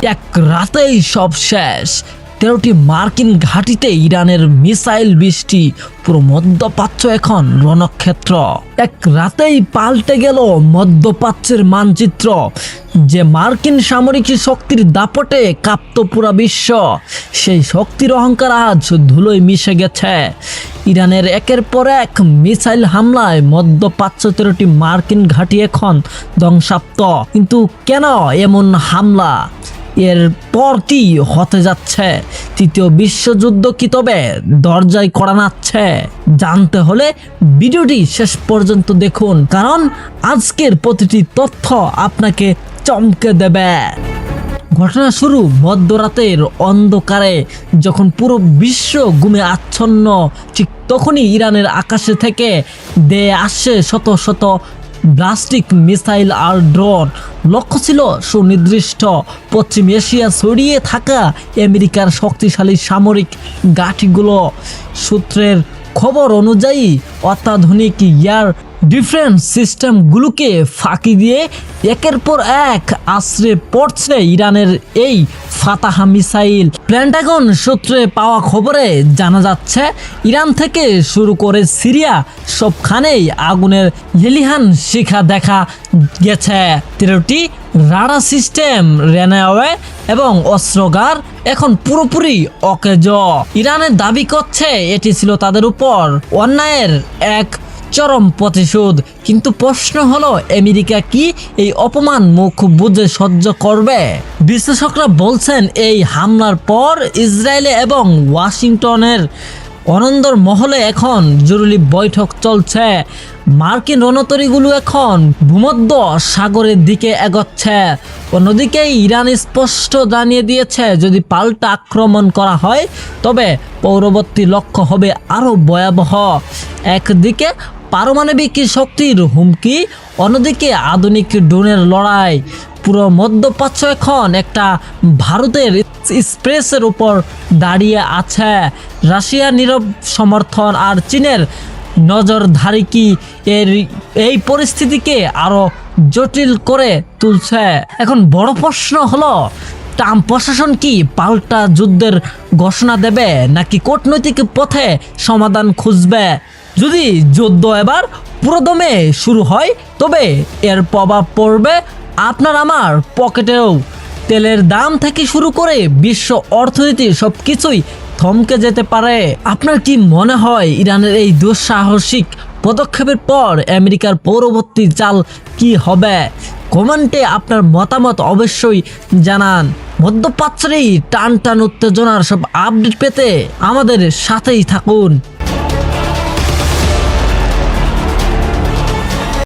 এক রাতেই সব শেষ। 13টি মার্কিন ঘাঁটিতে ইরানের মিসাইল বৃষ্টি, পুরো মধ্যপ্রাচ্য এখন রণক্ষেত্র। এক রাতেই পাল্টে গেল মধ্যপ্রাচ্যের মানচিত্র। যে মার্কিন সামরিক শক্তির দাপটে কাঁপত পুরা বিশ্ব, সেই শক্তির অহংকার আজ ধুলোয় মিশে গেছে। ইরানের একের পর এক মিসাইল হামলায় মধ্যপ্রাচ্য 13টি মার্কিন ঘাঁটি এখন ধ্বংসাপ্ত। কিন্তু কেন এমন হামলা? এর পর কি হতে যাচ্ছে? তৃতীয় বিশ্বযুদ্ধ কি তবে দরজায় কড়া নাড়ছে? জানতে হলে ভিডিওটি শেষ পর্যন্ত দেখুন, কারণ আজকের প্রতিটি তথ্য আপনাকে চমকে দেবে। ঘটনা শুরু মধ্যরাতের অন্ধকারে, যখন পুরো বিশ্ব ঘুমে আচ্ছন্ন। ঠিক তখনই ইরানের আকাশে থেকে দেয়ে আসে শত শত ব্লাস্টিক মিসাইল আর ড্রোন। লক্ষ্য ছিল সুনির্দিষ্ট, পশ্চিম এশিয়া ছড়িয়ে থাকা আমেরিকার শক্তিশালী সামরিক ঘাঁটিগুলো। সূত্রের খবর অনুযায়ী অত্যাধুনিক এয়ার ডিফেন্স সিস্টেমগুলোকে ফাঁকি দিয়ে একের পর এক আশ্রে পড়ছে ইরানের এই ফাতাহা মিসাইল। পেন্টাগন সূত্রে পাওয়া খবরে জানা যাচ্ছে, ইরান থেকে শুরু করে সিরিয়া সবখানেই আগুনের লেলিহান শিখা দেখা গেছে। 13টি রাডার সিস্টেম, রেনওয়ে এবং অস্ত্রাগার এখন পুরোপুরি অকেজ। ইরানের দাবি করছে এটি ছিল তাদের উপর অন্যায়ের এক চরম প্রতিশোধ। কিন্তু প্রশ্ন হলো, আমেরিকা কি এই অপমান মুখ বুঝে সহ্য করবে? বিশ্লেষকরা বলছেন, এই হামলার পর ইসরায়েলে এবং ওয়াশিংটনের অনন্দর মহলে এখন জরুরি বৈঠক চলছে। মার্কিন রণতরীগুলো এখন ভূমধ্য সাগরের দিকে এগোচ্ছে। অন্যদিকে ইরান স্পষ্ট জানিয়ে দিয়েছে, যদি পাল্টা আক্রমণ করা হয় তবে পরবর্তী লক্ষ্য হবে আরও ভয়াবহ। একদিকে পারমাণবিক শক্তির হুমকি, অন্যদিকে আধুনিক ড্রোনের লড়াই। পুরো মধ্যপ্রাচ্য এখন একটা ভারতের স্পেসের উপর দাঁড়িয়ে আছে। রাশিয়ার নীরব সমর্থন আর চীনের নজরদারি কি এই পরিস্থিতিকে আরো জটিল করে তুলছে? এখন বড় প্রশ্ন হলো, ট্রাম্প প্রশাসন কি পাল্টা যুদ্ধের ঘোষণা দেবে, নাকি কূটনৈতিক পথে সমাধান খুঁজবে? যদি যুদ্ধ এবার পুরোদমে শুরু হয়, তবে এর প্রভাব পড়বে আপনার আমার পকেটেও। তেলের দাম থেকে শুরু করে বিশ্ব অর্থনীতি সবকিছুই থমকে যেতে পারে। আপনার কি মনে হয় ইরানের এই দুঃসাহসিক পদক্ষেপের পর আমেরিকার পরবর্তী চাল কি হবে? কমেন্টে আপনার মতামত অবশ্যই জানান। মধ্যপ্রাচ্যের এই টান টান উত্তেজনার সব আপডেট পেতে আমাদের সাথেই থাকুন।